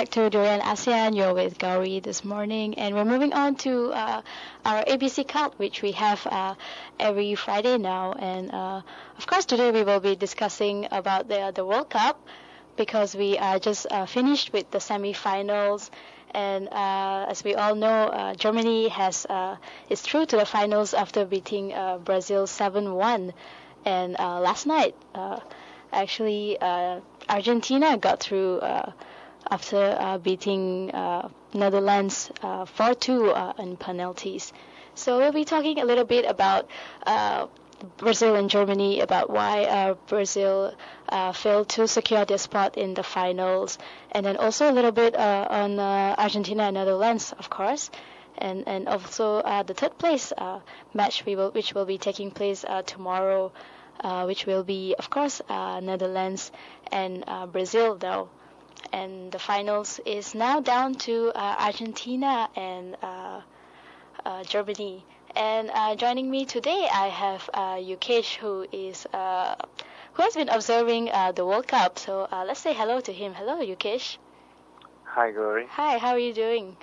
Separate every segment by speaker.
Speaker 1: back to Durian ASEAN. You're with Gowri this morning, and we're moving on to our ABC cult, which we have every Friday now. And of course, today we will be discussing about the World Cup because we are just finished with the semi-finals. And as we all know, Germany is through to the finals after beating Brazil 7-1. And last night, actually, Argentina got through after beating Netherlands 4-2 in penalties. So we'll be talking a little bit about Brazil and Germany, about why Brazil failed to secure their spot in the finals, and then also a little bit on Argentina and Netherlands, of course, and also the third place match which will be taking place tomorrow, which will be, of course, Netherlands and Brazil, though. And the finals is now down to Argentina and Germany. And joining me today, I have Yukesh, who has been observing the World Cup. So let's say hello to him. Hello, Yukesh.
Speaker 2: Hi, Gowri.
Speaker 1: Hi, how are you doing?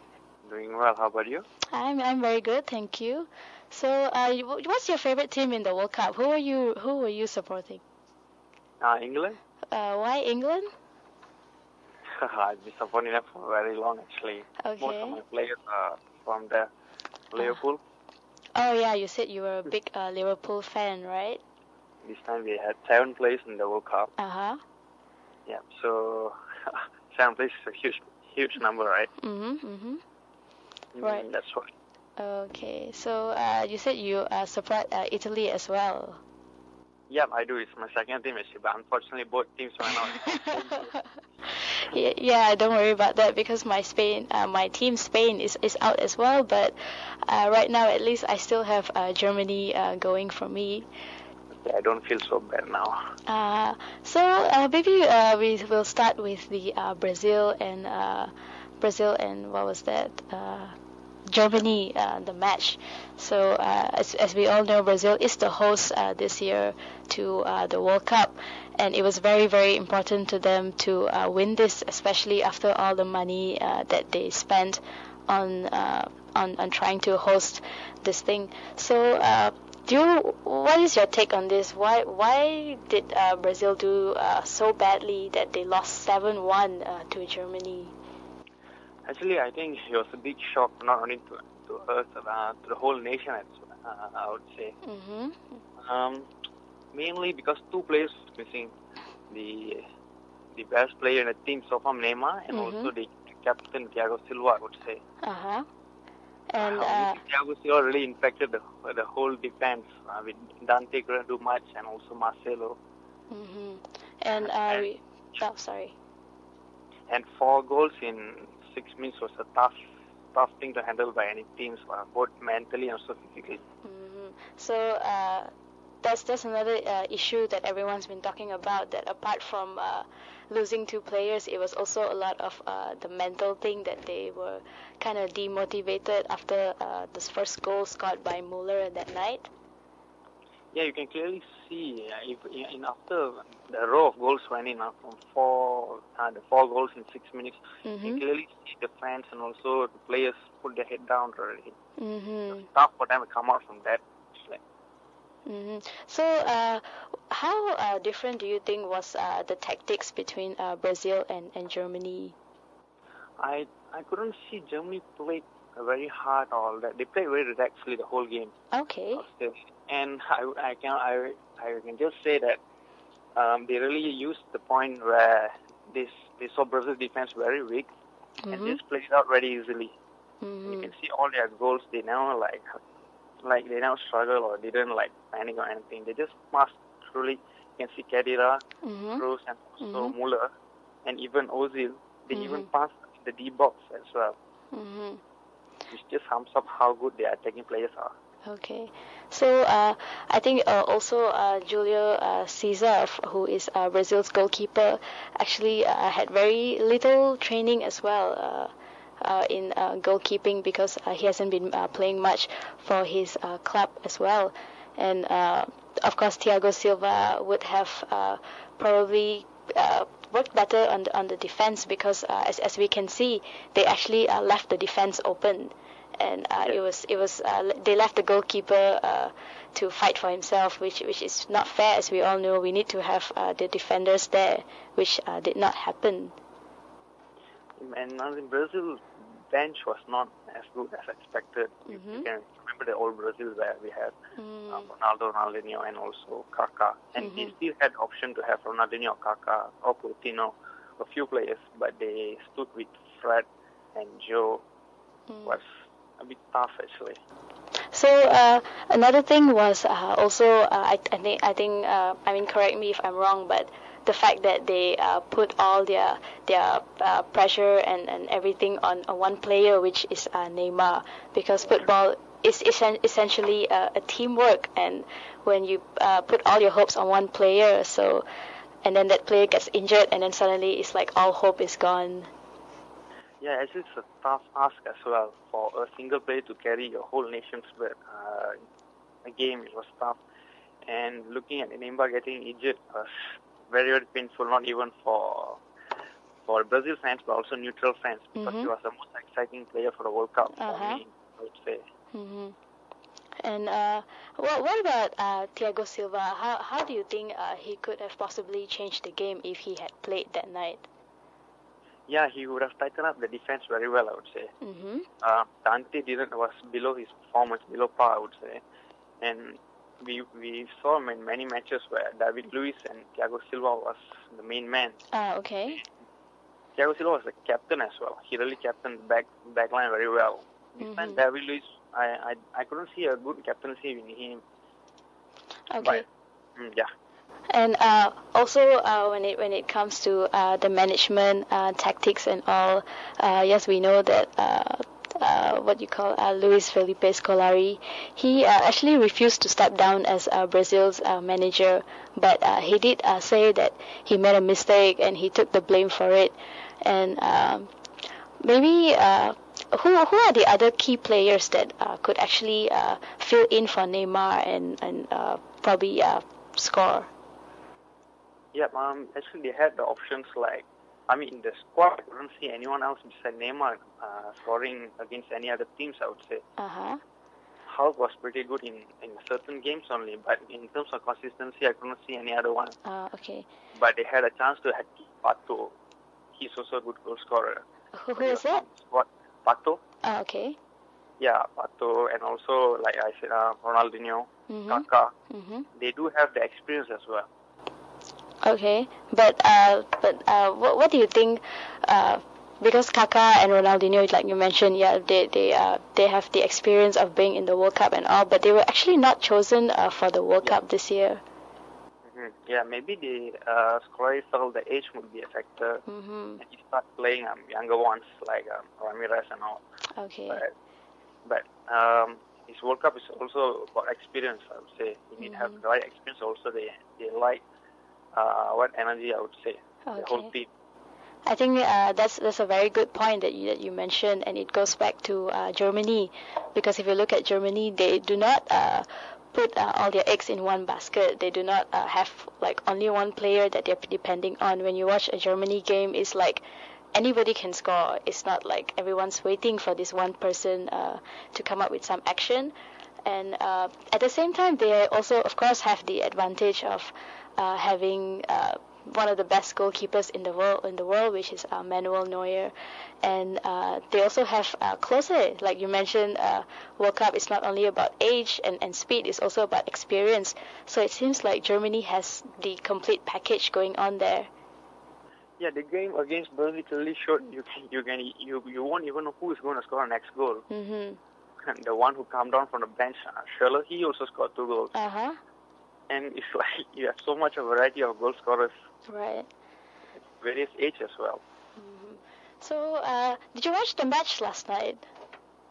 Speaker 2: Doing well. How about you?
Speaker 1: I'm very good, thank you. So what's your favorite team in the World Cup? Who are you supporting?
Speaker 2: England.
Speaker 1: Why England?
Speaker 2: I've been supporting them for very long, actually.
Speaker 1: Okay.
Speaker 2: Most of my players are from the Liverpool.
Speaker 1: Oh yeah, you said you were a big Liverpool fan, right?
Speaker 2: This time we had 7 players in the World Cup. Yeah, so 7 players is a huge number, right?
Speaker 1: Right.
Speaker 2: That's why.
Speaker 1: Okay, so you said you support Italy as well.
Speaker 2: Yeah, I do. It's my second team, actually, but unfortunately both teams were not.
Speaker 1: Yeah, don't worry about that because my team Spain is out as well. But right now, at least I still have Germany going for me.
Speaker 2: Okay, I don't feel so bad now.
Speaker 1: So maybe we will start with the Brazil and what was that? Germany, the match. So as we all know, Brazil is the host this year to the World Cup, and it was very, very important to them to win this, especially after all the money that they spent on trying to host this thing. So what is your take on this? Why did Brazil do so badly that they lost 7-1 to Germany?
Speaker 2: Actually, I think it was a big shock, not only to us, to the whole nation, I would say. Mainly because 2 players missing. The best player in the team so far, Neymar, and also the captain, Thiago Silva, I would say.
Speaker 1: And
Speaker 2: Thiago Silva really infected the whole defense. With Dante couldn't do much, and also Marcelo.
Speaker 1: Sorry.
Speaker 2: And 4 goals in 6 minutes was a tough thing to handle by any teams, both mentally and also physically.
Speaker 1: So that's another issue that everyone's been talking about, that apart from losing 2 players, it was also a lot of the mental thing, that they were kind of demotivated after this first goal scored by Muller that night.
Speaker 2: Yeah, you can clearly see after the row of goals went in from 4 goals in 6 minutes, you can clearly see the fans and also the players put their head down already. It's tough for them to come out from that.
Speaker 1: So how different do you think was the tactics between Brazil and Germany?
Speaker 2: I couldn't see Germany play very hard or that. They played very relaxedly the whole game.
Speaker 1: Okay.
Speaker 2: And I can just say that they really used the point where they saw Brazil's defense very weak, and just played it out very easily. You can see all their goals. They never they never struggle or they didn't panic or anything. They just passed truly. You can see Khedira, Kroos, and also Muller, and even Ozil. They even passed the D box as well. Which just sums up how good their attacking players are.
Speaker 1: Okay, so I think also Julio Cesar, who is Brazil's goalkeeper, actually had very little training as well in goalkeeping because he hasn't been playing much for his club as well. And of course, Thiago Silva would have probably worked better on the defense because as we can see, they actually left the defense open, and they left the goalkeeper to fight for himself, which is not fair. As we all know, we need to have the defenders there, which did not happen.
Speaker 2: And in Brazil, bench was not as good as expected. You can remember the old Brazil where we had Ronaldo, Ronaldinho, and also Kaká. And they still had option to have Ronaldinho, Kaká, or Coutinho, a few players, but they stood with Fred and Joe. Was a bit tough actually.
Speaker 1: So another thing was also I think I mean, correct me if I'm wrong, but the fact that they put all their pressure and everything on one player, which is Neymar, because football is essentially a teamwork, and when you put all your hopes on one player, so and then that player gets injured, and then suddenly it's like all hope is gone.
Speaker 2: Yeah, it's a tough ask as well for a single player to carry your whole nation's a game. It was tough, and looking at Neymar getting injured was very, very painful. Not even for Brazil fans, but also neutral fans, because he was the most exciting player for the World Cup for me, I would say.
Speaker 1: And what about Thiago Silva? How do you think he could have possibly changed the game if he had played that night?
Speaker 2: Yeah, he would have tightened up the defense very well, I would say. Dante was below his performance, below par, I would say. And we saw him in many matches where David Luiz and Thiago Silva was the main man.
Speaker 1: Okay.
Speaker 2: Thiago Silva was the captain as well. He really captained the back line very well. This time, David Luiz, I couldn't see a good captaincy in him.
Speaker 1: Okay.
Speaker 2: But, yeah.
Speaker 1: And also when it comes to the management tactics and all, yes, we know that Luis Felipe Scolari, he actually refused to step down as Brazil's manager, but he did say that he made a mistake and he took the blame for it. And maybe who are the other key players that could actually fill in for Neymar and probably score?
Speaker 2: Yeah, actually they had the options in the squad, I couldn't see anyone else besides Neymar scoring against any other teams, I would say. Hulk was pretty good in certain games only, but in terms of consistency, I couldn't see any other one.
Speaker 1: Okay.
Speaker 2: But they had a chance to have Pato. He's also a good goal scorer.
Speaker 1: Who is it?
Speaker 2: Pato.
Speaker 1: Okay.
Speaker 2: Yeah, Pato, and also, like I said, Ronaldinho, Kaká. They do have the experience as well.
Speaker 1: Okay, but what do you think? Because Kaká and Ronaldinho, like you mentioned, yeah, they have the experience of being in the World Cup and all, but they were actually not chosen for the World Cup this year.
Speaker 2: Yeah, maybe the Scolari felt the age would be a factor, and he started playing younger ones like Ramirez and all.
Speaker 1: Okay.
Speaker 2: But his World Cup is also about experience, I would say. You need to have the right experience. Also, they like what energy, I would say, the whole team.
Speaker 1: I think that's a very good point that you mentioned, and it goes back to Germany, because if you look at Germany, they do not put all their eggs in one basket. They do not have like only one player that they're depending on. When you watch a Germany game, it's like anybody can score. It's not like everyone's waiting for this one person to come up with some action. And at the same time, they also, of course, have the advantage of having one of the best goalkeepers in the world, which is Manuel Neuer, and they also have Klose. Like you mentioned, World Cup is not only about age and speed; it's also about experience. So it seems like Germany has the complete package going on there.
Speaker 2: Yeah, the game against Brazil clearly showed you won't even know who is going to score the next goal. And the one who came down from the bench, Schürrle, he also scored 2 goals. And it's like you have so much a variety of goal scorers.
Speaker 1: Right.
Speaker 2: Various age as well.
Speaker 1: So, did you watch the match last night?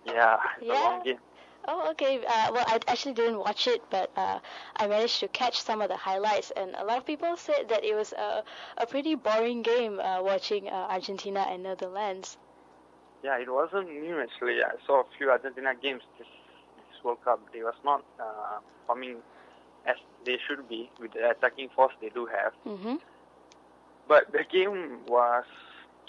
Speaker 2: Yeah, it's a long game.
Speaker 1: Oh, okay. Well, I actually didn't watch it, but I managed to catch some of the highlights, and a lot of people said that it was a pretty boring game watching Argentina and Netherlands.
Speaker 2: Yeah, it wasn't new actually. I saw a few Argentina games this World Cup. They was not performing as they should be with the attacking force they do have. But the game was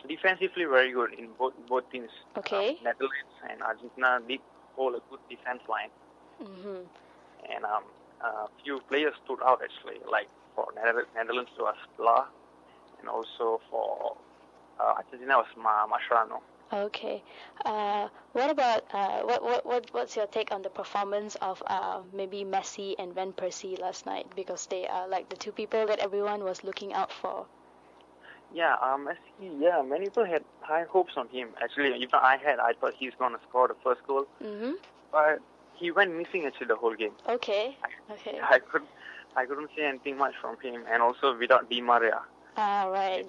Speaker 2: defensively very good in both teams.
Speaker 1: Okay.
Speaker 2: Netherlands and Argentina did hold a good defense line.
Speaker 1: Mm-hmm.
Speaker 2: And a few players stood out actually, like for Netherlands was Bla, and also for Argentina was Mascherano.
Speaker 1: Okay. What about what's your take on the performance of maybe Messi and Van Persie last night? Because they are like the two people that everyone was looking out for.
Speaker 2: Yeah, Messi. Yeah, many people had high hopes on him. Actually, even I thought he's gonna score the first goal.
Speaker 1: Mm-hmm.
Speaker 2: But he went missing actually the whole game.
Speaker 1: Okay. Okay.
Speaker 2: I couldn't see anything much from him, and also without Di Maria.
Speaker 1: Ah, right.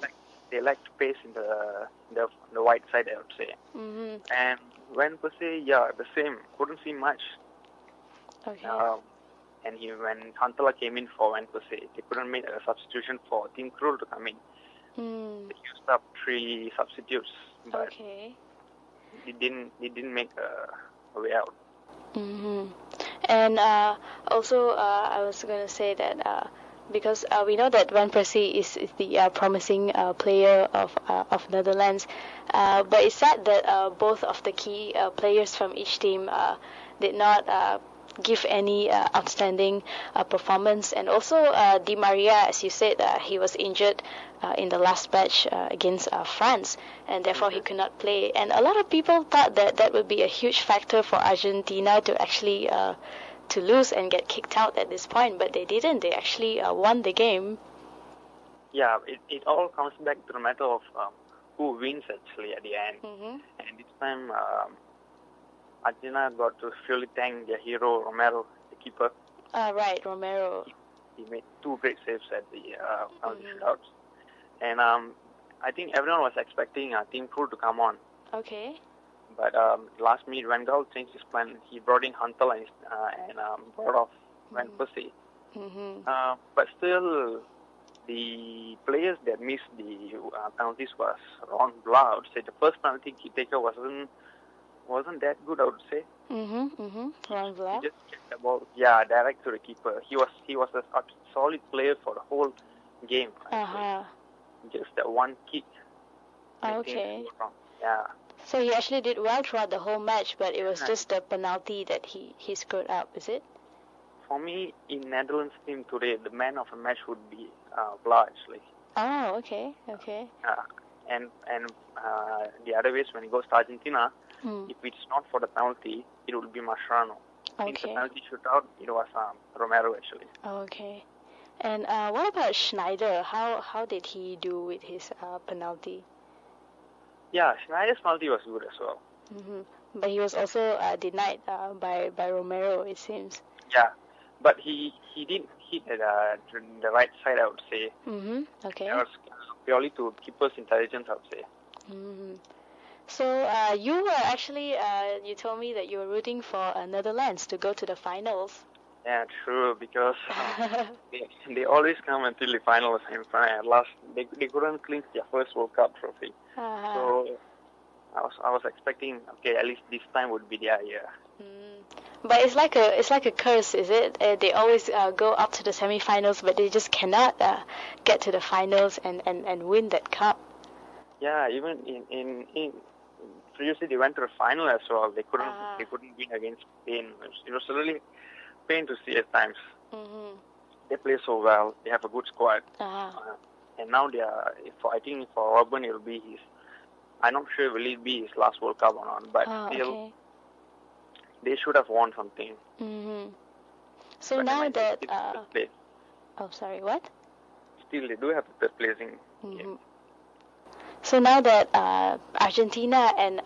Speaker 2: They lacked pace in the white side, I would say.
Speaker 1: Mm-hmm.
Speaker 2: And when per se, yeah, the same. Couldn't see much.
Speaker 1: Okay.
Speaker 2: And when Huntelaar came in for Van Persie, they couldn't make a substitution for Tim Krul to come in.
Speaker 1: Mm.
Speaker 2: They used up 3 substitutes, but
Speaker 1: Okay.
Speaker 2: it didn't make a way out.
Speaker 1: Mm-hmm. And also, I was gonna say that because we know that Van Persie is the promising player of Netherlands, but it's sad that both of the key players from each team did not give any outstanding performance, and also Di Maria, as you said, he was injured in the last match against France, and therefore he could not play. And a lot of people thought that that would be a huge factor for Argentina to actually to lose and get kicked out at this point, but they didn't. They actually won the game.
Speaker 2: Yeah, it all comes back to the matter of who wins actually at the end.
Speaker 1: Mm-hmm.
Speaker 2: And this time, Argentina got to fully thank their hero Romero, the keeper.
Speaker 1: Right, Romero.
Speaker 2: He made 2 great saves at the shootouts. And I think everyone was expecting Tim Krul to come on.
Speaker 1: Okay.
Speaker 2: But last minute, Van Gaal changed his plan. He brought in Huntelaar and brought off Van Persie.
Speaker 1: Mm-hmm.
Speaker 2: But still, the players that missed the penalties was Ron Bla. I would say the first penalty taker wasn't that good, I would say.
Speaker 1: Ron Bla.
Speaker 2: He just kicked the ball, direct to the keeper. He was a solid player for the whole game. Just that one kick.
Speaker 1: Okay.
Speaker 2: Yeah.
Speaker 1: So he actually did well throughout the whole match, but it was just the penalty that he screwed up, is it?
Speaker 2: For me, in Netherlands team today, the man of the match would be Bla actually.
Speaker 1: Oh, okay.
Speaker 2: And the other ways when he goes to Argentina, if it's not for the penalty, it would be Mascherano.
Speaker 1: Okay.
Speaker 2: In the penalty shootout, it was Romero actually.
Speaker 1: Okay. And what about Schneider? How did he do with his penalty?
Speaker 2: Yeah, Schneider's penalty was good as well.
Speaker 1: But he was also denied by Romero, it seems.
Speaker 2: Yeah, but he didn't hit at the right side, I would say.
Speaker 1: Okay.
Speaker 2: That was purely to keeper's intelligence, I would say.
Speaker 1: So you were actually, you told me that you were rooting for Netherlands to go to the finals.
Speaker 2: Yeah, true, because they always come until the finals, and at last they couldn't clinch their first World Cup trophy. So I was expecting, okay, at least this time would be their year.
Speaker 1: But it's like a curse, is it? They always go up to the semi-finals, but they just cannot get to the finals and win that cup.
Speaker 2: Yeah, even in previously they went to the final as well. They couldn't win against Spain. It was really pain to see at times. They play so well. They have a good squad. And now they are. I think for Robin it will be his. I'm not sure will it be his last World Cup or not, but still, they should have won something.
Speaker 1: So but now that oh, sorry, what?
Speaker 2: Still, they do have the third placing game.
Speaker 1: So now that Argentina and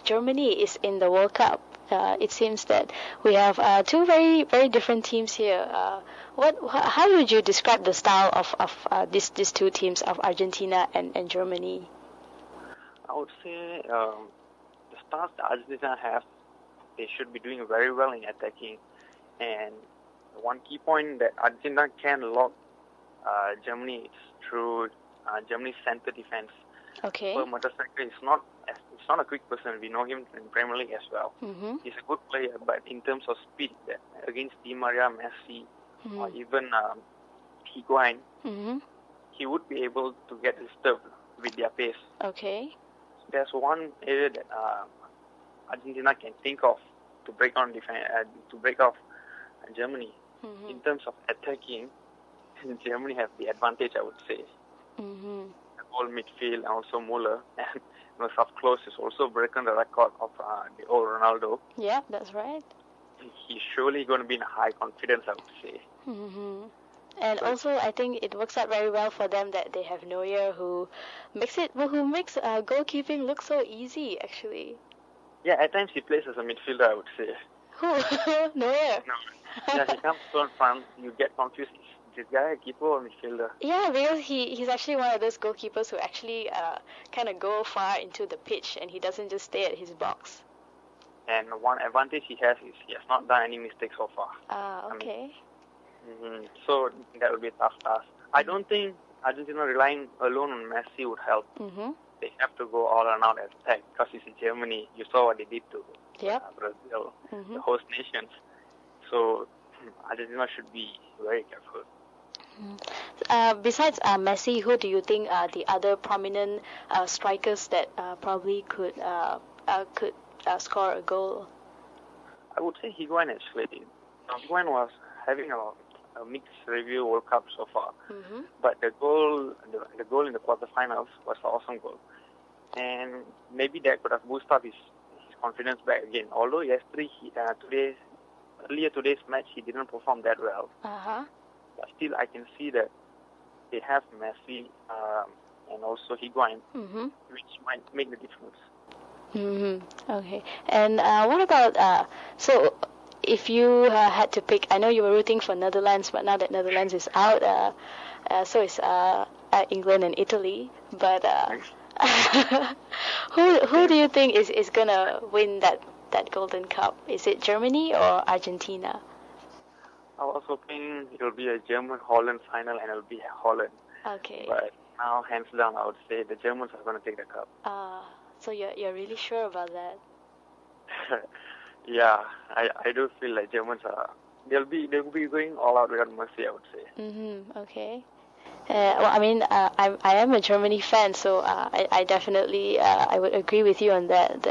Speaker 1: Germany is in the World Cup, it seems that we have 2 very, very different teams here. How would you describe the style of these 2 teams of Argentina and Germany?
Speaker 2: I would say the styles that Argentina have, they should be doing very well in attacking. And one key point that Argentina can lock Germany is through Germany's center defense.
Speaker 1: Okay.
Speaker 2: But Mertesacker is not a quick person. We know him in Premier League as well. He's a good player, but in terms of speed, against Di Maria, Messi, or even Higuain, he would be able to get disturbed with their pace.
Speaker 1: Okay.
Speaker 2: There's one area that Argentina can think of to break off Germany.
Speaker 1: Mm-hmm.
Speaker 2: In terms of attacking, Germany have the advantage, I would say.
Speaker 1: Mm-hmm.
Speaker 2: The whole midfield and also Muller and up close is also broken the record of the old Ronaldo.
Speaker 1: Yeah, that's right.
Speaker 2: He's surely going to be in high confidence, I would say.
Speaker 1: Mm-hmm. And also, I think it works out very well for them that they have Neuer, who makes goalkeeping look so easy. Actually.
Speaker 2: Yeah, at times he plays as a midfielder, I would say.
Speaker 1: Who? Neuer.
Speaker 2: No. Yeah, he comes so in front. You get confused. Is this guy a keeper or midfielder?
Speaker 1: Yeah, because he's actually one of those goalkeepers who actually kind of go far into the pitch, and he doesn't just stay at his box.
Speaker 2: And one advantage he has is he has not done any mistakes so far.
Speaker 1: Okay.
Speaker 2: So that will be a tough task. I don't think Argentina relying alone on Messi would help.
Speaker 1: Mm-hmm.
Speaker 2: They have to go all around and attack because it's in Germany. You saw what they did to Brazil, the host nations. So Argentina should be very careful.
Speaker 1: Besides Messi, who do you think are the other prominent strikers that probably could score a goal?
Speaker 2: I would say Higuain actually. Higuain was having a mixed review World Cup so far, but the goal in the quarterfinals was an awesome goal, and maybe that could have boosted up his confidence back again. Although earlier today's match he didn't perform that well, but still I can see that they have Messi and also Higuain, which might make the difference.
Speaker 1: Okay. And what about so? If you had to pick, I know you were rooting for Netherlands, but now that Netherlands is out, so is England and Italy. But who do you think is gonna win that Golden Cup? Is it Germany or Argentina?
Speaker 2: I was hoping it will be a German-Holland final and it will be Holland.
Speaker 1: Okay.
Speaker 2: But now, hands down, I would say the Germans are going to take the cup.
Speaker 1: So you're really sure about that?
Speaker 2: Yeah, I do feel like Germans they'll be going all out without mercy, I would say.
Speaker 1: Okay. Well, I mean, I am a Germany fan, so I definitely I would agree with you on that.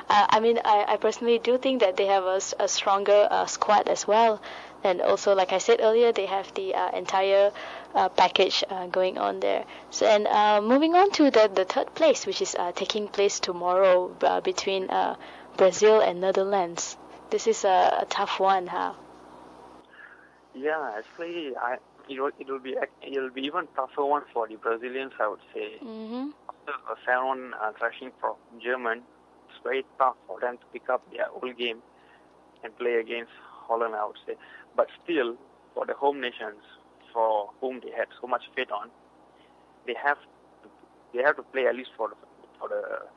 Speaker 1: I mean, I personally do think that they have a stronger squad as well, and also, like I said earlier, they have the entire package going on there. So, and moving on to the third place, which is taking place tomorrow between Brazil and Netherlands. This is a tough one, huh?
Speaker 2: Yeah, actually, it'll be even tougher one for the Brazilians, I would say. After a 7-1 thrashing from German, it's very tough for them to pick up their old game and play against Holland, I would say. But still, for the home nations, for whom they had so much faith on, they have to play at least for the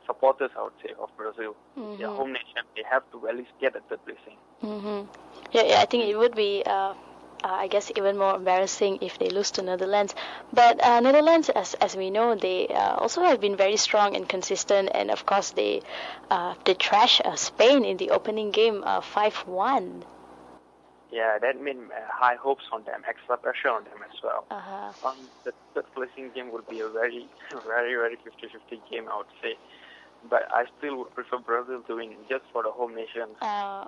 Speaker 2: supporters, I would say, of Brazil. Their home nation, they have to at least get a third placing.
Speaker 1: Yeah, I think it would be, I guess, even more embarrassing if they lose to Netherlands. But Netherlands, as we know, they also have been very strong and consistent, and of course they trashed Spain in the opening game 5-1.
Speaker 2: Yeah, that made high hopes on them, extra pressure on them as well. The third placing game would be a very, very, very 50-50 game, I would say. But I still would prefer Brazil to win just for the home nation.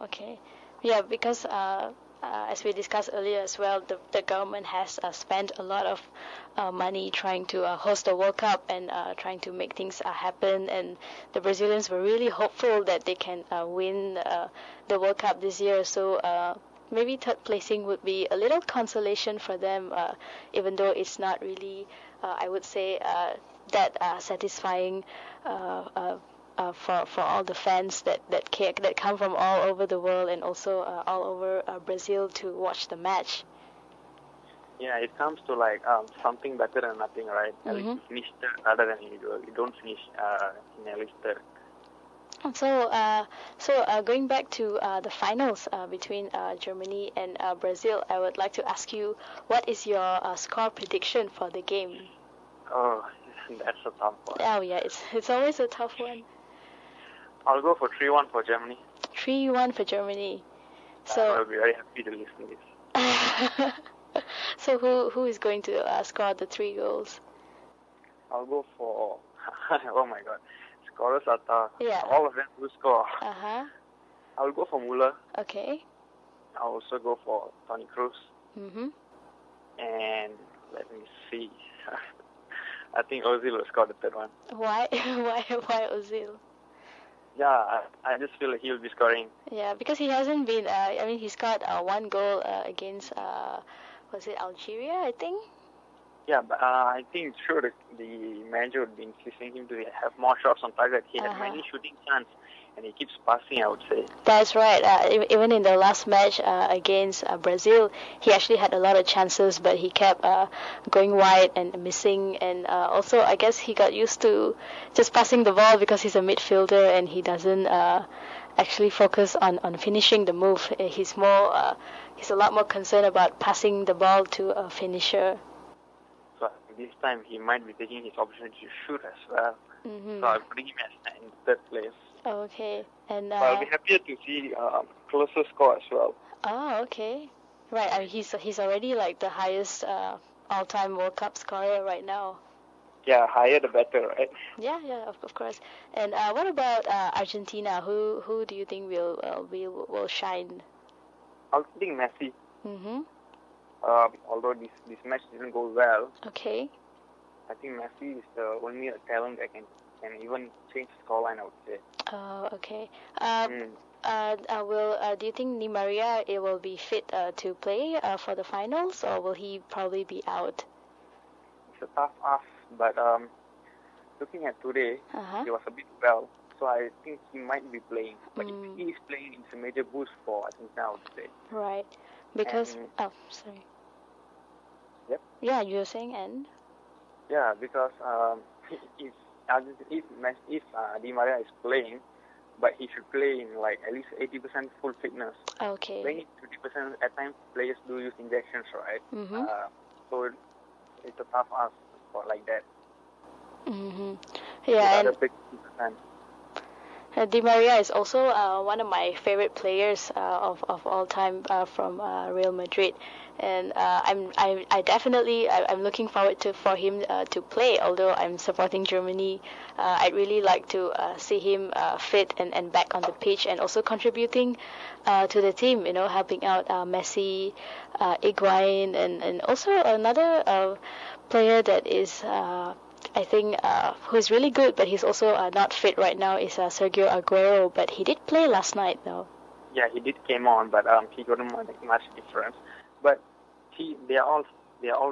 Speaker 1: Okay. Yeah, because as we discussed earlier as well, the government has spent a lot of money trying to host the World Cup and trying to make things happen. And the Brazilians were really hopeful that they can win the World Cup this year. So maybe third placing would be a little consolation for them, even though it's not really, I would say, that satisfying for all the fans that come from all over the world and also all over Brazil to watch the match.
Speaker 2: Yeah, it comes to like something better than nothing, right? At least you finish third rather than you don't finish in at least third.
Speaker 1: So going back to the finals between Germany and Brazil, I would like to ask you, what is your score prediction for the game?
Speaker 2: Oh, that's a tough one.
Speaker 1: Oh yeah, it's always a tough one.
Speaker 2: I'll go for 3-1 for Germany.
Speaker 1: 3-1 for Germany. So
Speaker 2: I'll be very happy to listen to this.
Speaker 1: So who is going to score the 3 goals?
Speaker 2: I'll go for. Oh my God, scorers are tough.
Speaker 1: Yeah.
Speaker 2: All of them will score. I'll go for Muller.
Speaker 1: Okay.
Speaker 2: I'll also go for Toni Kroos.
Speaker 1: Mhm.
Speaker 2: And let me see. I think Ozil will score the third one.
Speaker 1: Why? Why Ozil?
Speaker 2: Yeah, I just feel like he'll be scoring.
Speaker 1: Yeah, because he hasn't been. I mean, he's got 1 goal against. Was it Algeria? I think.
Speaker 2: Yeah, but I think sure the manager would be insisting him to have more shots on target. He had many shooting chances, and he keeps passing, I would say.
Speaker 1: That's right. Even in the last match against Brazil, he actually had a lot of chances, but he kept going wide and missing. And also, I guess he got used to just passing the ball because he's a midfielder and he doesn't actually focus on finishing the move. He's a lot more concerned about passing the ball to a finisher.
Speaker 2: So this time he might be taking his opportunity to shoot as well.
Speaker 1: Mm-hmm.
Speaker 2: So I'm putting him in third place.
Speaker 1: Okay. And
Speaker 2: I'll be happier to see closer score as well.
Speaker 1: Oh, okay. Right. I mean, he's already like the highest all-time World Cup scorer right now.
Speaker 2: Yeah, higher the better, right?
Speaker 1: Yeah, of course. And what about Argentina? Who do you think will shine?
Speaker 2: I think Messi.
Speaker 1: Mhm.
Speaker 2: Although this match didn't go well.
Speaker 1: Okay.
Speaker 2: I think Messi is the only talent that can even change the scoreline, I would say.
Speaker 1: Oh, okay. Do you think Di Maria will be fit to play for the finals, or will he probably be out?
Speaker 2: It's a tough ask, but looking at today, he was a bit well, so I think he might be playing. But if he is playing, it's a major boost for Argentina, I would say.
Speaker 1: Right. Because sorry.
Speaker 2: Yep.
Speaker 1: Yeah, you were saying and.
Speaker 2: Yeah, because if Di Maria is playing, but he should play in like at least 80% full fitness.
Speaker 1: Okay.
Speaker 2: Playing 50% at times, players do use injections, right?
Speaker 1: Mm-hmm.
Speaker 2: So it's a tough ask for like that.
Speaker 1: Mm-hmm. Yeah, and Di Maria is also one of my favorite players of all time from Real Madrid, and I'm looking forward for him to play. Although I'm supporting Germany, I'd really like to see him fit and back on the pitch and also contributing to the team. You know, helping out Messi, Higuain, and also another player that is. I think who's really good, but he's also not fit right now is Sergio Aguero. But he did play last night, though.
Speaker 2: Yeah, he did came on, but he couldn't make much difference. But they are all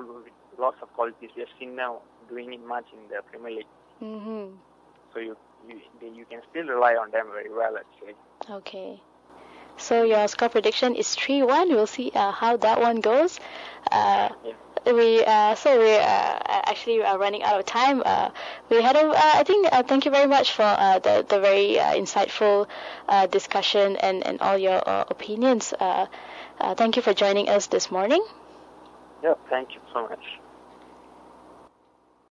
Speaker 2: with lots of qualities. We have seen now doing it much in the Premier League.
Speaker 1: Mm-hmm.
Speaker 2: So you can still rely on them very well, actually.
Speaker 1: Okay. So your score prediction is 3-1. We'll see how that one goes.
Speaker 2: Yeah.
Speaker 1: We're actually running out of time. We had thank you very much for the very insightful discussion and all your opinions. Thank you for joining us this morning.
Speaker 2: Yeah, thank you so much.